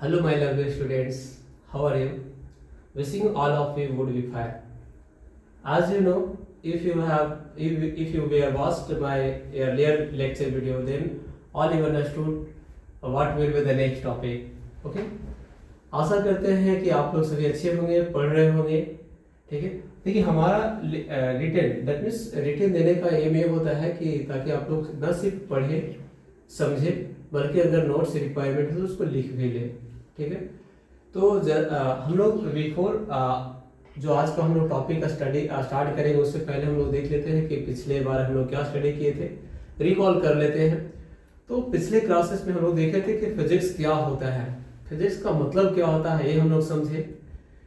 Hello, my lovely students. How are you? Wishing all of you would be fine. As you know, if you were watched my earlier lecture video, then all you understood what will be the next topic. Okay? आशा करते हैं कि आप लोग सभी अच्छे होंगे, पढ़ रहे होंगे. ठीक है. देखिए हमारा रिटन दैट मीन्स रिटन देने का एम ये होता है कि ताकि आप लोग न सिर्फ पढ़े समझे बल्कि अगर नोट्स रिक्वायरमेंट है तो उसको लिख भी ले. ठीक है. तो हम लोग बिफोर जो आज का हम लोग टॉपिक का स्टडी स्टार्ट करेंगे उससे पहले हम लोग देख लेते हैं कि पिछले बार हम लोग क्या स्टडी किए थे. रिकॉल कर लेते हैं. तो पिछले क्लासेस में हम लोग देखे थे कि फिजिक्स क्या होता है, फिजिक्स का मतलब क्या होता है, ये हम लोग समझे.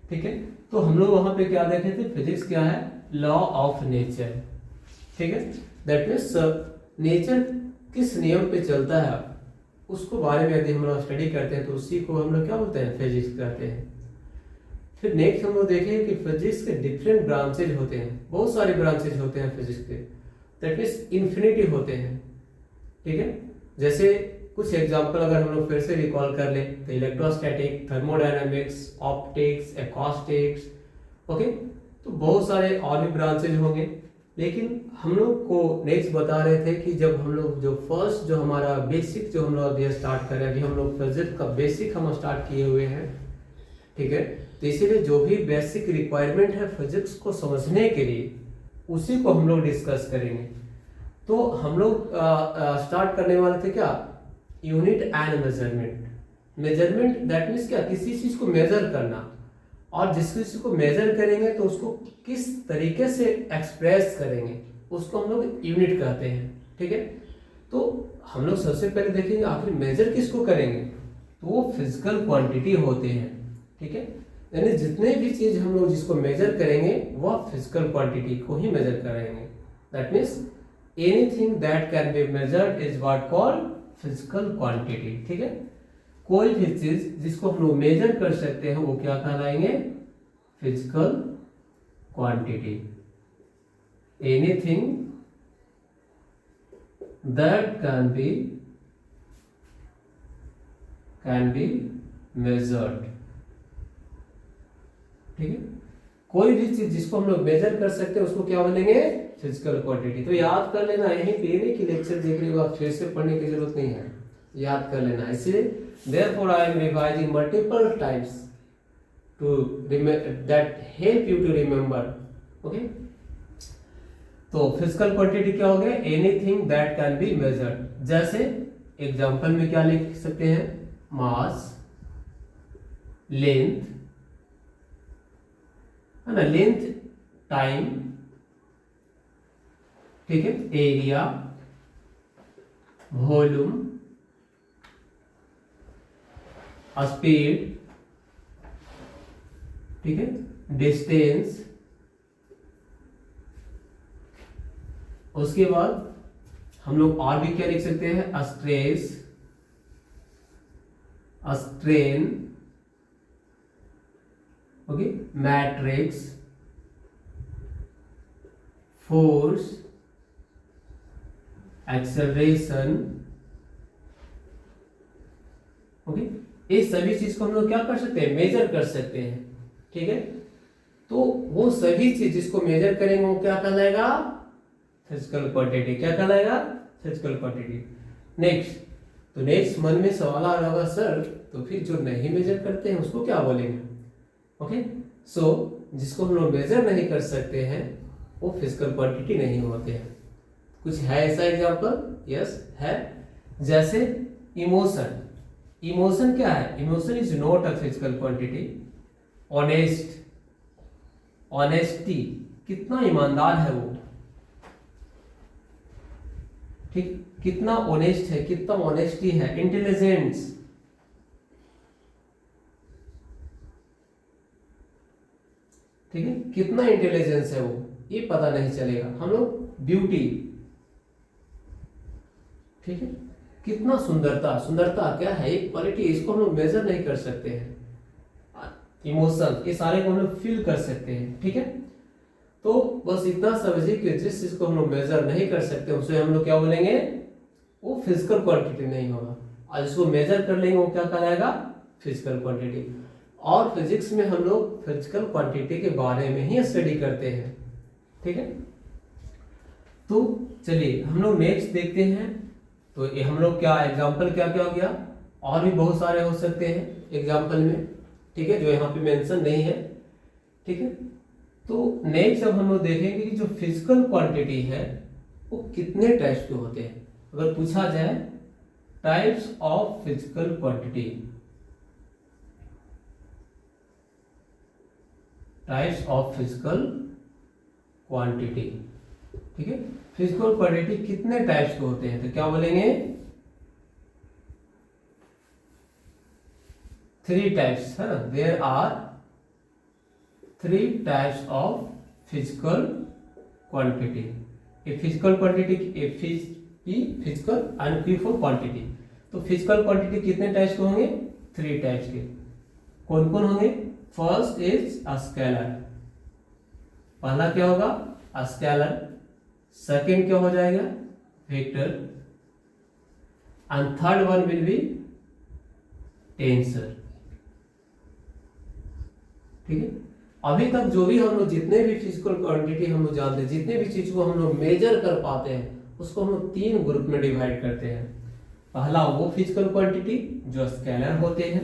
ठीक है. तो हम लोग वहां पे क्या देखे थे, फिजिक्स क्या है, लॉ ऑफ नेचर. ठीक है. दैट मीन्स नेचर किस नियम पे चलता है उसको बारे में यदि हम लोग स्टडी करते हैं तो उसी को हम लोग क्या बोलते हैं, फिजिक्स कहते हैं. फिर नेक्स्ट हम लोग देखें कि फिजिक्स के डिफरेंट ब्रांचेज होते हैं, बहुत सारे ब्रांचेज होते हैं फिजिक्स के. दैट मीन्स इन्फिनिटी होते हैं. ठीक है. जैसे कुछ एग्जांपल अगर हम लोग फिर से रिकॉल कर लें तो electrostatic, thermodynamics, optics, acoustics. Okay. तो बहुत सारे और भी ब्रांचेज होंगे. लेकिन हम लोग को नेक्स्ट बता रहे थे कि जब हम लोग जो फर्स्ट जो हमारा बेसिक जो हम लोग अभी स्टार्ट कर रहे हैं, अभी हम लोग फिजिक्स का बेसिक हम स्टार्ट किए हुए हैं. ठीक है. तो इसीलिए जो भी बेसिक रिक्वायरमेंट है फिजिक्स को समझने के लिए उसी को हम लोग डिस्कस करेंगे. तो हम लोग स्टार्ट करने वाले थे क्या, unit and measurement. Measurement that means क्या, किसी चीज को मेजर करना, और जिस चीज को मेजर करेंगे तो उसको किस तरीके से एक्सप्रेस करेंगे उसको हम लोग यूनिट कहते हैं. ठीक है. तो हम लोग सबसे पहले देखेंगे आखिर मेजर किसको करेंगे, तो वो फिजिकल क्वांटिटी होते हैं. ठीक है. यानी जितने भी चीज हम लोग जिसको मेजर करेंगे वह फिजिकल क्वांटिटी को ही मेजर करेंगे. That means anything that can be measured is what called physical quantity. ठीक है. कोई भी चीज जिसको हम लोग मेजर कर सकते हैं वो क्या कहलाएंगे, physical quantity. Anything that can be measured. ठीक है. कोई भी चीज जिसको हम लोग मेजर कर सकते हैं उसको क्या बोलेंगे, फिजिकल क्वांटिटी. तो याद कर लेना, यहीं पे नहीं कि लेक्चर देख रहे हो आप फिर से पढ़ने की जरूरत नहीं है, याद कर लेना. इसलिए therefore I am revising multiple times to that help you to remember. Okay. तो फिजिकल क्वांटिटी क्या हो गया, anything that can be measured. जैसे एग्जांपल में क्या लिख सकते हैं, मास, लेंथ है ना, लेंथ, टाइम. ठीक है. Area, volume, speed. ठीक है. डिस्टेंस. उसके बाद हम लोग और भी क्या लिख सकते हैं, stress, strain. Okay. Matrix, force, acceleration. Okay. ये सभी चीज को हम लोग क्या कर सकते हैं, मेजर कर सकते हैं. ठीक है. तो वो सभी चीज जिसको मेजर करेंगे वो क्या कहलाएगा, फिजिकल क्वांटिटी. क्या कहलाएगा, फिजिकल क्वांटिटी. नेक्स्ट. तो नेक्स्ट मन में सवाल आ रहा होगा, सर तो फिर जो नहीं मेजर करते हैं उसको क्या बोलेंगे. ओके. सो जिसको हम लोग मेजर नहीं कर सकते हैं वो फिजिकल क्वांटिटी नहीं होते हैं. कुछ है ऐसा एग्जांपल, यस है. जैसे इमोशन. इमोशन क्या है, emotion is not a physical quantity. Honest, honesty, कितना ईमानदार है वो. ठीक. कितना ऑनेस्ट है, कितना ऑनेस्टी है. इंटेलिजेंस. ठीक है. कितना इंटेलिजेंस है वो, ये पता नहीं चलेगा. हम लोग ब्यूटी. ठीक है. कितना सुंदरता, सुंदरता क्या है, एक क्वालिटी, इसको हम लोग मेजर नहीं कर सकते हैं. इमोशन, ये सारे को हम लोग फील कर सकते हैं. ठीक है. तो बस इतना समझिए कि जिस चीज को हम लोग मेजर नहीं कर सकते उसे हम लोग क्या बोलेंगे, वो फिजिकल क्वांटिटी नहीं होगा. और जिसको मेजर कर लेंगे वो क्या कहलाएगा, फिजिकल क्वांटिटी। और फिजिक्स में हम लोग फिजिकल क्वांटिटी के बारे में ही स्टडी करते हैं, ठीक है। तो चलिए हम लोग नेक्स्ट देखते हैं। तो ये हम लोग क्या एग्जांपल क्या क्या हो गया, और भी बहुत सारे हो सकते हैं एग्जांपल में, ठीक है, जो यहाँ पे मेंशन नहीं है, ठीक है। तो नेक्स्ट अब हम लोग देखेंगे कि जो फिजिकल क्वांटिटी है वो कितने टाइप्स के होते हैं। अगर पूछा जाए types of physical quantity, types of physical quantity, ठीक है, फिजिकल क्वांटिटी कितने टाइप्स के होते हैं, तो क्या बोलेंगे 3 टाइप्स, है ना। There are 3 types of physical quantity. A physical quantity, a physical and P for quantity. तो फिजिकल क्वांटिटी कितने टाइप्स के होंगे, 3 टाइप्स के। कौन कौन होंगे, फर्स्ट इज अ स्केलर, पहला क्या होगा अ स्केलर, सेकेंड क्या हो जाएगा vector, and third one will be tensor, ठीक है। अभी तक जो भी हम लोग जितने भी फिजिकल क्वांटिटी हम लोग जानते हैं, जितने भी चीज को हम लोग मेजर कर पाते हैं, उसको हम लोग 3 ग्रुप में डिवाइड करते हैं। पहला वो फिजिकल क्वांटिटी जो स्केलर होते हैं,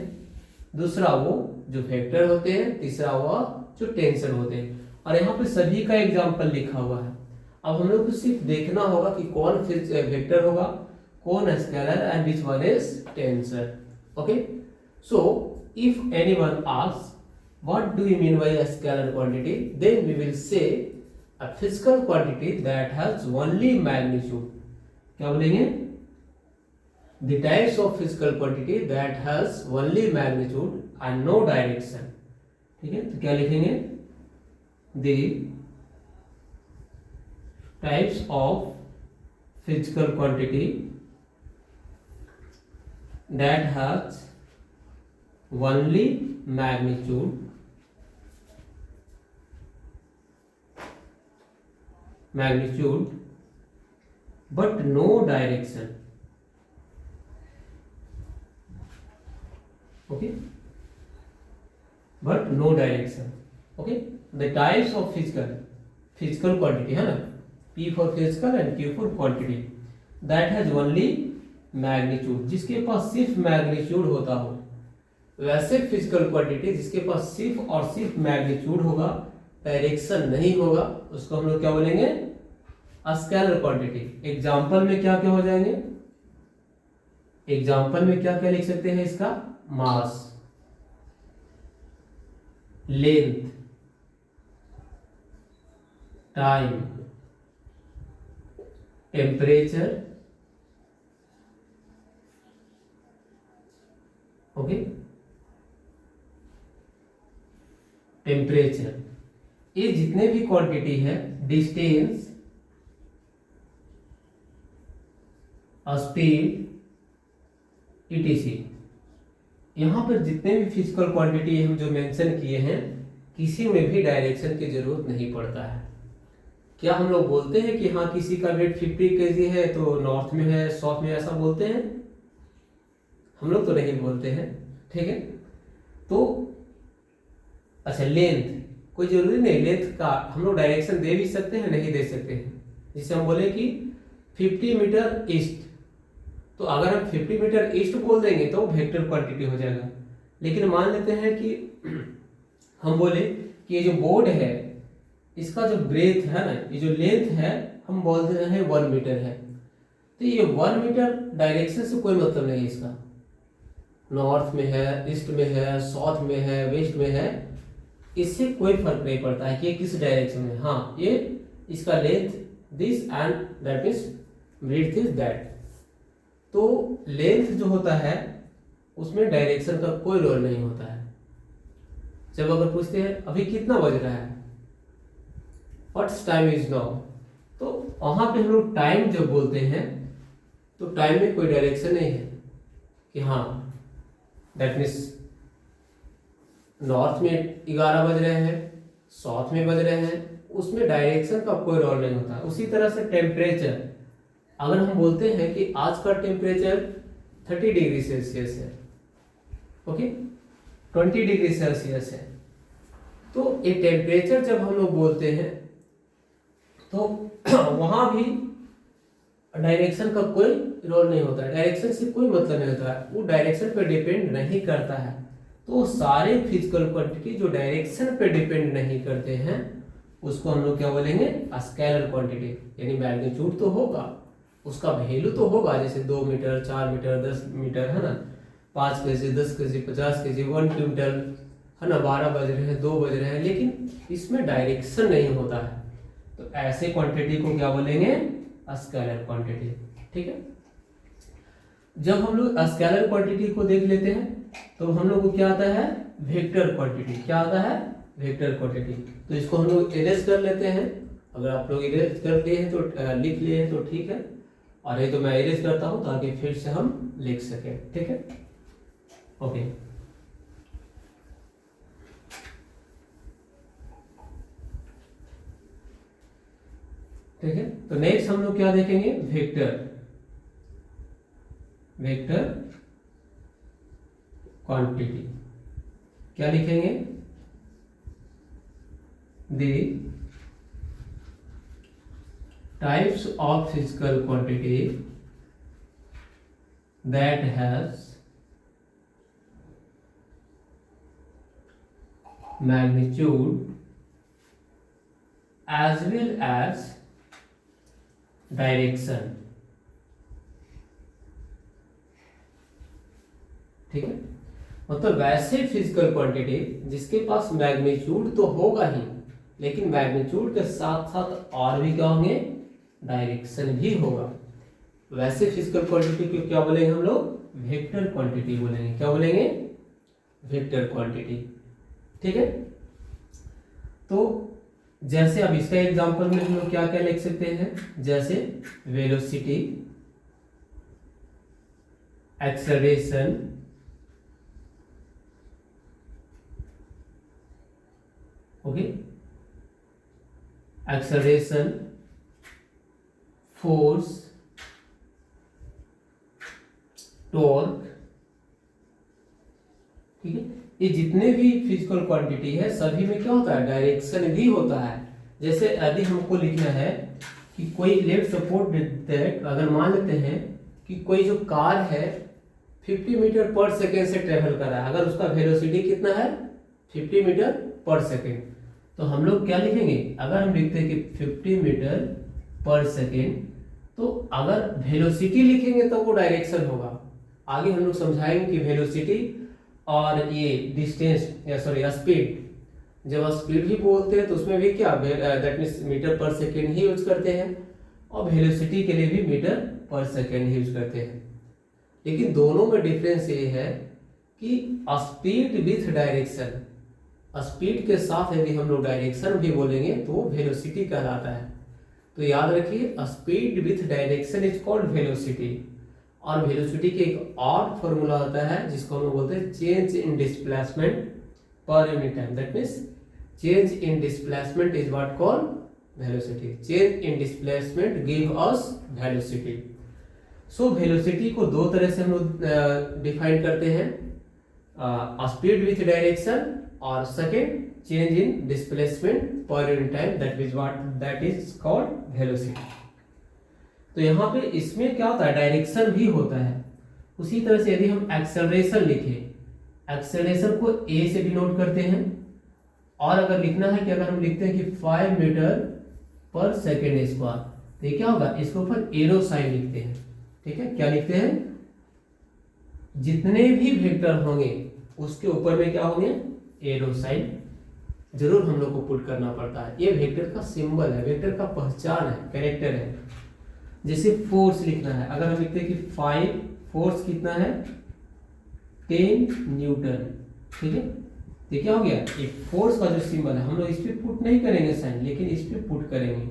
दूसरा वो जो वेक्टर होते हैं, तीसरा वो जो टेंसर होते हैं। और यहाँ पे सभी का एग्जाम्पल लिखा हुआ है। अब हम लोग को सिर्फ देखना होगा कि कौन वेक्टर होगा, कौन scalar, and which one is tensor. Okay, so if anyone asks what do you mean by a scalar quantity, then we will say a physical quantity that has only magnitude. क्या बोलेंगे, the types of physical quantity that has only magnitude and no direction, ठीक है। तो क्या लिखेंगे, the types of physical quantity that has only magnitude but no direction, okay, but no direction, okay। The types of physical quantity है ना, P for physical and Q for quantity, that has only magnitude, जिसके पास सिर्फ magnitude होता हो। वैसे physical quantity जिसके पास सिर्फ और सिर्फ मैग्नीट्यूड होगा, डायरेक्शन नहीं होगा, उसको हम लोग क्या बोलेंगे, स्केलर क्वांटिटी। एग्जांपल में क्या क्या हो जाएंगे, एग्जांपल में क्या क्या लिख सकते हैं इसका, mass, length, time, temperature, okay, temperature, ये जितने भी क्वांटिटी है, डिस्टेंस, स्पीड, etc, यहाँ पर जितने भी फिजिकल क्वांटिटी हम जो मेंशन किए हैं, किसी में भी डायरेक्शन की जरूरत नहीं पड़ता है। क्या हम लोग बोलते हैं कि हाँ किसी का वेट 50 kg है तो नॉर्थ में है, साउथ में, ऐसा बोलते हैं? हम लोग तो नहीं बोलते हैं, ठीक है। तो अच्छा, लेंथ, कोई जरूरी नहीं लेंथ का हम लोग डायरेक्शन दे भी सकते हैं, नहीं दे सकते हैं। जिसे हम बोले कि 50 मीटर ईस्ट, तो अगर हम 50 मीटर ईस्ट बोल देंगे तो वेक्टर क्वांटिटी हो जाएगा। लेकिन मान लेते हैं कि हम बोले कि ये जो बोर्ड है इसका जो ब्रेथ है ना, ये जो लेंथ है, हम बोलते हैं 1 मीटर है, तो ये 1 मीटर डायरेक्शन से कोई मतलब नहीं है इसका। नॉर्थ में है, ईस्ट में है, साउथ में है, वेस्ट में है, इससे कोई फर्क नहीं पड़ता है कि ये किस डायरेक्शन में। हाँ, ये इसका length this and that means breadth is that. तो लेंथ जो होता है उसमें डायरेक्शन का कोई रोल नहीं होता है। जब अगर पूछते हैं अभी कितना बज रहा है, व्हाट्स टाइम इज नाउ, तो वहां पे हम लोग टाइम जब बोलते हैं तो टाइम में कोई डायरेक्शन नहीं है कि हाँ दैट मीन्स नॉर्थ में 11 बज रहे हैं, साउथ में बज रहे हैं, उसमें डायरेक्शन का कोई रोल नहीं होता। उसी तरह से टेम्परेचर, अगर हम बोलते हैं कि आज का टेम्परेचर 30 डिग्री सेल्सियस है, ओके, 20 डिग्री सेल्सियस है। तो ये टेम्परेचर जब हम लोग बोलते हैं तो वहां भी डायरेक्शन का कोई रोल नहीं होता है, डायरेक्शन से कोई मतलब नहीं होता है, वो डायरेक्शन पर डिपेंड नहीं करता है। तो सारे फिजिकल क्वांटिटी जो डायरेक्शन पे डिपेंड नहीं करते हैं उसको हम लोग क्या बोलेंगे, स्केलर क्वांटिटी। यानी मैग्नीट्यूड तो होगा, उसका वैल्यू तो होगा, जैसे 2 मीटर, 4 मीटर, 10 मीटर, है ना, 5 केजी, 10 केजी, 50 केजी, 1 क्विंटल, है ना, 12 बज रहे हैं, 2 बज रहे हैं, लेकिन इसमें डायरेक्शन नहीं होता है। तो ऐसे क्वांटिटी को क्या बोलेंगे, स्केलर क्वांटिटी। ठीक है। जब हम लोग स्केलर क्वांटिटी को देख लेते हैं तो हम लोग को क्या आता है, वेक्टर क्वांटिटी। क्या आता है, वेक्टर क्वांटिटी। तो इसको हम लोग इरेज कर लेते हैं। अगर आप लोग इरेज कर लिए हैं तो लिख लिए हैं तो ठीक है, और ये तो मैं इरेज करता हूं ताकि फिर से हम लिख सकें। ठीक है, ओके। ठीक है, तो नेक्स्ट हम लोग क्या देखेंगे, वेक्टर, वेक्टर क्वांटिटी। क्या लिखेंगे, the types of physical quantity that has magnitude as well as direction। ठीक है, मतलब वैसे फिजिकल क्वांटिटी जिसके पास मैग्नीट्यूड तो होगा ही, लेकिन मैग्नीट्यूड के साथ साथ और भी क्या होंगे, डायरेक्शन भी होगा, वैसे फिजिकल क्वांटिटी को क्या बोलेंगे हम लोग, वेक्टर क्वांटिटी बोलेंगे। क्या बोलेंगे, वेक्टर क्वांटिटी। ठीक है, तो जैसे अब इसका एग्जांपल में हम लोग क्या क्या लिख सकते हैं, जैसे velocity, acceleration, okay, acceleration, force, torque. ठीक है, ये जितने भी फिजिकल क्वांटिटी है सभी में क्या होता है, डायरेक्शन भी होता है। जैसे यदि हमको लिखना है कि कोई लेट सपोर्ट दैट, अगर मान लेते हैं कि कोई जो कार है 50 मीटर पर सेकेंड से ट्रेवल कर रहा है, अगर उसका वेलोसिटी कितना है 50 मीटर पर सेकेंड, तो हम लोग क्या लिखेंगे, अगर हम लिखते हैं कि 50 मीटर पर सेकेंड, तो अगर वेलोसिटी लिखेंगे तो वो डायरेक्शन होगा। आगे हम लोग समझाएंगे कि वेलोसिटी और ये डिस्टेंस या सॉरी स्पीड, जब स्पीड भी बोलते हैं तो उसमें भी क्या, दैट मीन्स मीटर पर सेकेंड ही यूज करते हैं, और वेलोसिटी के लिए भी मीटर पर सेकेंड ही यूज करते हैं। लेकिन दोनों में डिफरेंस ये है कि स्पीड विथ डायरेक्शन, स्पीड के साथ यदि हम लोग डायरेक्शन भी बोलेंगे तो वो वेलोसिटी कहलाता है। तो याद रखिए, speed with direction is called velocity. और वेलोसिटी के एक और फॉर्मूला होता है जिसको हम लोग बोलते हैं change in displacement per unit time. That means change in displacement is what called velocity. Change in displacement give us velocity. So velocity को दो तरह से हम लोग डिफाइन करते हैं, स्पीड विथ डायरेक्शन, और second change in displacement per unit time, that is called velocity. तो यहाँ पे इसमें क्या होता है, डायरेक्शन भी होता है। उसी तरह से यदि हम एक्सेलरेशन लिखें, एक्सेलरेशन को ए से डिनोट करते हैं, और अगर लिखना है कि अगर हम लिखते हैं कि 5 मीटर पर सेकेंड स्क्वायर, तो ये क्या होगा, इसके ऊपर एरो साइन लिखते हैं। ठीक है, क्या लिखते हैं, जितने भी वेक्टर होंगे उसके ऊपर में क्या होंगे, एरो साइन जरूर हम लोग को पुट करना पड़ता है। ये वेक्टर का सिंबल है, वेक्टर का पहचान है, कैरेक्टर है। जैसे फोर्स लिखना है, अगर हम लिखते हैं कि 5, फोर्स कितना है 10 न्यूटन। ठीक है, ये क्या हो गया, ये फोर्स का जो सिंबल है हम लोग इस पे पुट नहीं करेंगे साइन, लेकिन इस पे पुट करेंगे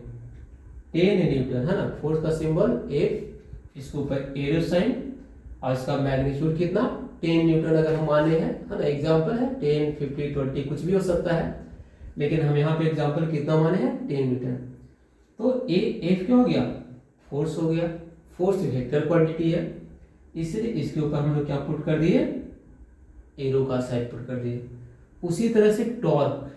10 न्यूटन, है ना, फोर्स का सिंबल F, इसके ऊपर एरो साइन, और इसका मैग्नीट्यूड कितना 10 न्यूटन अगर हम माने हैं, है ना, एग्जांपल है 10, 50, 20 कुछ भी हो सकता है, लेकिन हम यहाँ पे एग्जांपल कितना माने हैं 10 न्यूटन। तो F क्या हो गया, फोर्स हो गया। फोर्स वेक्टर क्वांटिटी है, इसलिए इसके ऊपर हम लोग क्या पुट कर दिए, एरो का साइड पुट कर दिए। उसी तरह से टॉर्क,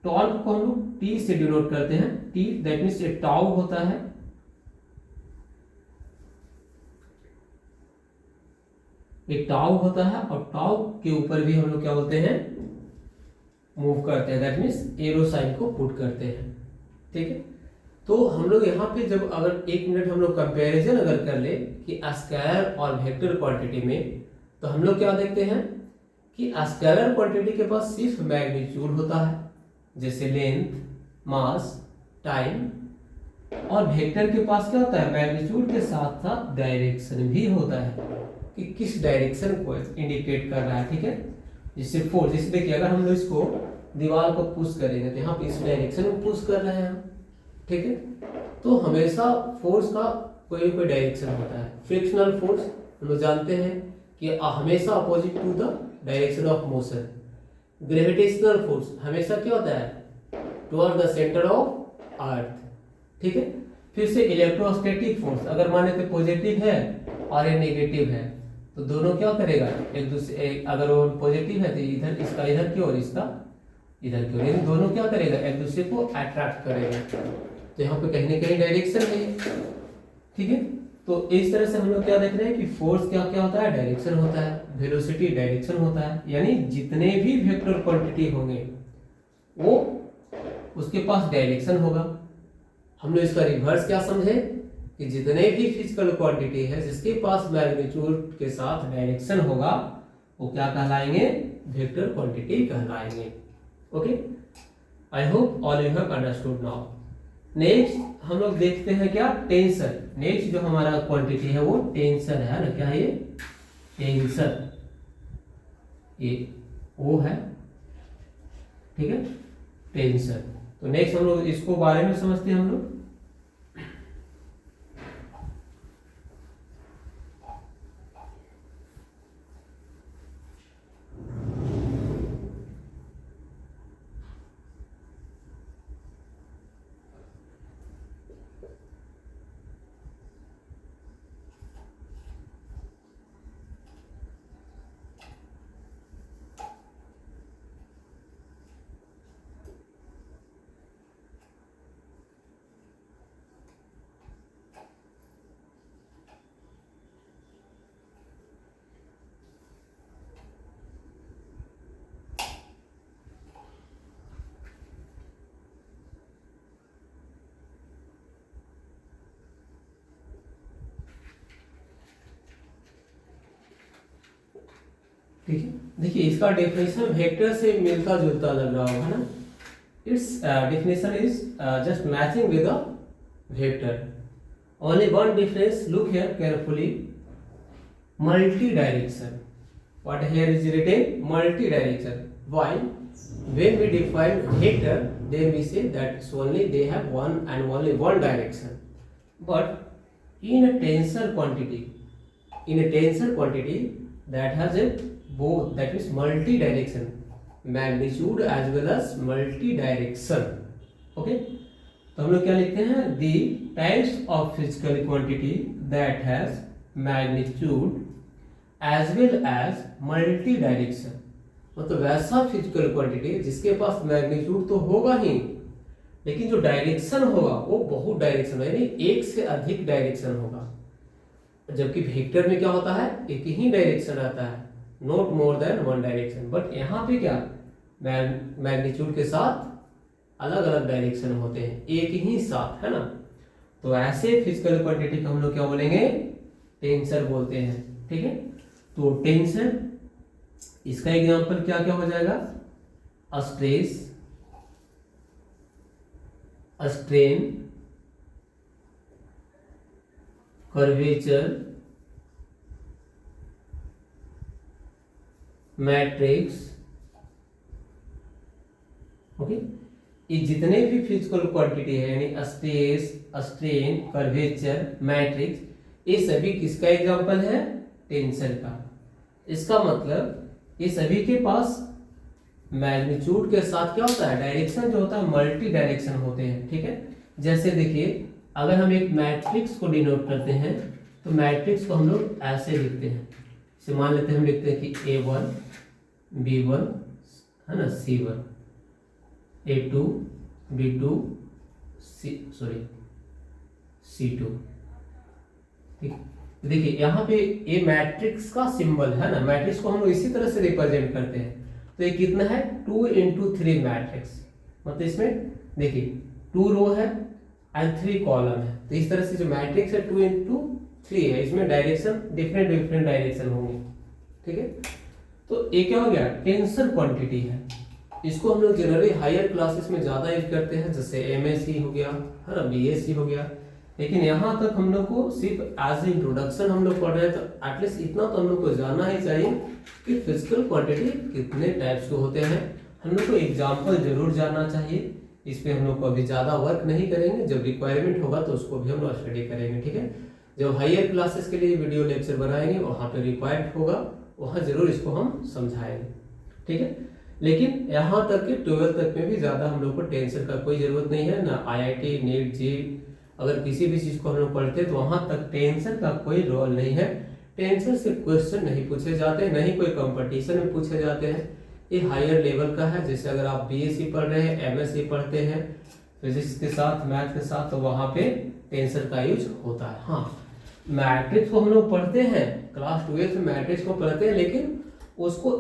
टॉर्क को हम लोग टी से डिनोट करते हैं, T that means A tau होता है, एक टाउ होता है और टाउ के ऊपर भी हम लोग क्या बोलते हैं, मूव करते हैं, दैट मीन्स एरो साइन को पुट करते हैं। ठीक है, तो हम लोग यहाँ पे जब अगर 1 मिनट हम लोग कंपैरिजन अगर कर ले कि स्केलर और वेक्टर क्वांटिटी में, तो हम लोग क्या देखते हैं कि स्केलर क्वांटिटी के पास सिर्फ मैग्नीट्यूड होता है, जैसे लेंथ, मास, टाइम, और वेक्टर के पास क्या होता है, मैग्नीट्यूड के साथ साथ डायरेक्शन भी होता है कि किस डायरेक्शन को इंडिकेट कर रहा है। ठीक है, जिससे फोर्स, जैसे देखिए अगर हम लोग इसको दीवार को पुश करेंगे तो यहाँ पे इस डायरेक्शन में पुश कर रहे हैं हम। ठीक है, तो हमेशा फोर्स का कोई कोई डायरेक्शन होता है। फ्रिक्शनल फोर्स हम लोग जानते हैं कि हमेशा opposite to the direction of motion. Gravitational force हमेशा क्या होता है, toward the centre of earth. ठीक है, फिर से इलेक्ट्रोस्टैटिक फोर्स, अगर माने तो पॉजिटिव है और ये नेगेटिव है तो दोनों क्या करेगा, एक दूसरे, अगर वो पॉजिटिव है तो इधर, इसका इधर की और इसका इधर की ओर, लेकिन दोनों क्या करेगा, एक दूसरे को अट्रैक्ट करेगा। तो यहाँ पे कहीं ना कहीं डायरेक्शन है। ठीक है, तो इस तरह से हम लोग क्या देख रहे हैं कि फोर्स क्या क्या होता है, डायरेक्शन होता है, वेलोसिटी डायरेक्शन होता है, यानी जितने भी वेक्टर क्वांटिटी होंगे वो उसके पास डायरेक्शन होगा। हम लोग इसका रिवर्स क्या समझे कि जितने भी फिजिकल क्वांटिटी है जिसके पास मैग्नीट्यूड के साथ डायरेक्शन होगा वो क्या कहलाएंगे, वेक्टर क्वांटिटी कहलाएंगे। Okay, I hope all you have understood now. Next हम लोग देखते हैं क्या, टेंसर। नेक्स्ट जो हमारा क्वांटिटी है वो टेंसर है ना, क्या है ये, टेंसर, ये वो है। ठीक है, टेंसर। तो नेक्स्ट हम लोग इसको बारे में समझते हैं हम लोग। ठीक है, देखिए इसका डेफिनेशन वेक्टर से मिलता जुलता लग रहा होगा ना। Its definition is just matching with the vector. Only one difference, look here carefully, multi direction. What here is written, multi direction. Why, when we define vector then we say that it's only they have one and only one direction, but in a tensor quantity that has a both, that is multi direction, magnitude as well as multi direction. Okay, तो हम लोग क्या लिखते हैं, the types of physical quantity that has magnitude as well as multi direction, मतलब वैसा physical quantity जिसके पास magnitude तो होगा ही लेकिन जो डायरेक्शन होगा वो बहुत डायरेक्शन है, यानी एक से अधिक डायरेक्शन होगा। जबकि वेक्टर में क्या होता है, एक ही डायरेक्शन रहता है, not more than one direction. But यहाँ पे क्या, मैग्नीट्यूड के साथ अलग अलग डायरेक्शन होते हैं एक ही साथ, है ना। तो ऐसे फिजिकल क्वांटिटी को हम लोग क्या बोलेंगे, टेंसर बोलते हैं। ठीक है, तो टेंसर, इसका एग्जांपल क्या क्या हो जाएगा, stress, strain, curvature, matrix. Okay, ये जितने भी फिजिकल क्वांटिटी है यानी स्ट्रेस, स्ट्रेन, कर्वेचर, मैट्रिक्स, ये सभी किसका एग्जांपल है, टेंसर का। इसका मतलब ये सभी के पास मैग्नीट्यूड के साथ क्या होता है, डायरेक्शन जो होता है मल्टी डायरेक्शन होते हैं। ठीक है, जैसे देखिए अगर हम एक मैट्रिक्स को डिनोट करते हैं तो मैट्रिक्स को हम लोग ऐसे लिखते हैं। जैसे मान लेते हैं, हम लिखते हैं कि A1, B1 है ना, C1, A2 B2 C2। ठीक, देखिए यहाँ पे ये मैट्रिक्स का सिंबल है ना, मैट्रिक्स को हम लोग इसी तरह से रिप्रेजेंट करते हैं। तो ये कितना है 2 into 3 मैट्रिक्स, मतलब इसमें देखिए 2 रो है एंड 3 कॉलम है। तो इस तरह से जो मैट्रिक्स है 2 into 3 है, इसमें डायरेक्शन डिफरेंट डायरेक्शन होंगे। ठीक है, तो ये क्या हो गया, टेंसर क्वांटिटी है। इसको हम लोग जनरली हायर क्लासेस में ज्यादा यूज करते हैं, जैसे MSc हो गया है ना, BSc हो गया। लेकिन यहाँ तक हम लोग को सिर्फ एज ए इंट्रोडक्शन हम लोग पढ़ रहे हैं, तो एटलीस्ट इतना तो हम लोग को जानना ही चाहिए कि फिजिकल क्वांटिटी कितने टाइप्स के होते हैं। हम लोग को एग्जाम्पल जरूर जानना चाहिए। इस पे हम लोग को अभी ज्यादा वर्क नहीं करेंगे, जब रिक्वायरमेंट होगा तो उसको भी हम लोग स्टडी करेंगे। ठीक है, जब हायर क्लासेस के लिए वीडियो लेक्चर बनाएंगे वहाँ पे रिक्वायर्ड होगा, वहाँ जरूर इसको हम समझाएंगे। ठीक है, लेकिन यहाँ तक कि 12th तक में भी ज्यादा हम लोग को टेंशन का कोई जरूरत नहीं है ना। IIT नीट जी अगर किसी भी चीज को हम लोग पढ़ते हैं तो वहां तक टेंशन का कोई रोल नहीं है। टेंशन से क्वेश्चन नहीं पूछे जाते, नहीं कोई कंपटीशन में पूछे जाते हैं। ये हायर लेवल का है। जैसे अगर आप BSc पढ़ रहे हैं, MSc पढ़ते हैं फिजिक्स के साथ मैथ के साथ, तो वहां पे टेंसर का यूज होता है। हाँ, मैट्रिक्स को हम लोग पढ़ते हैं, क्लास 12 में मैट्रिक्स को पढ़ते हैं, लेकिन उसको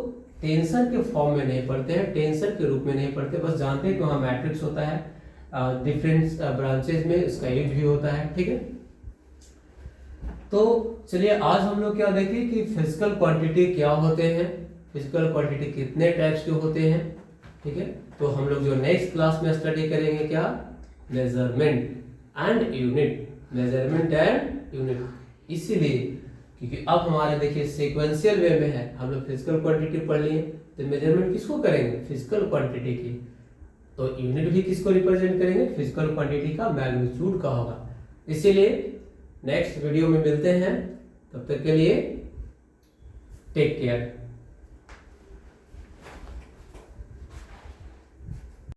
टेंसर के फॉर्म में नहीं पढ़ते हैं, टेंसर के रूप में नहीं पढ़ते, बस जानते हैं कि वहाँ मैट्रिक्स होता है, डिफरेंट ब्रांचेज में इसका यूज भी होता है। ठीक है, तो चलिए आज हम लोग क्या देखें कि फिजिकल क्वांटिटी क्या होते हैं, फिजिकल क्वांटिटी कितने टाइप्स के होते हैं। ठीक है, तो हम लोग जो नेक्स्ट क्लास में स्टडी करेंगे क्या, measurement and unit, measurement and unit. इसीलिए क्योंकि अब हमारे देखिए सीक्वेंशियल वे में है, हम लोग फिजिकल क्वांटिटी पढ़ लिए, तो मेजरमेंट किसको करेंगे, फिजिकल क्वांटिटी की, तो यूनिट भी किसको रिप्रेजेंट करेंगे, फिजिकल क्वांटिटी का मैग्नीट्यूड का होगा। इसीलिए नेक्स्ट वीडियो में मिलते हैं, तब तक के लिए टेक केयर।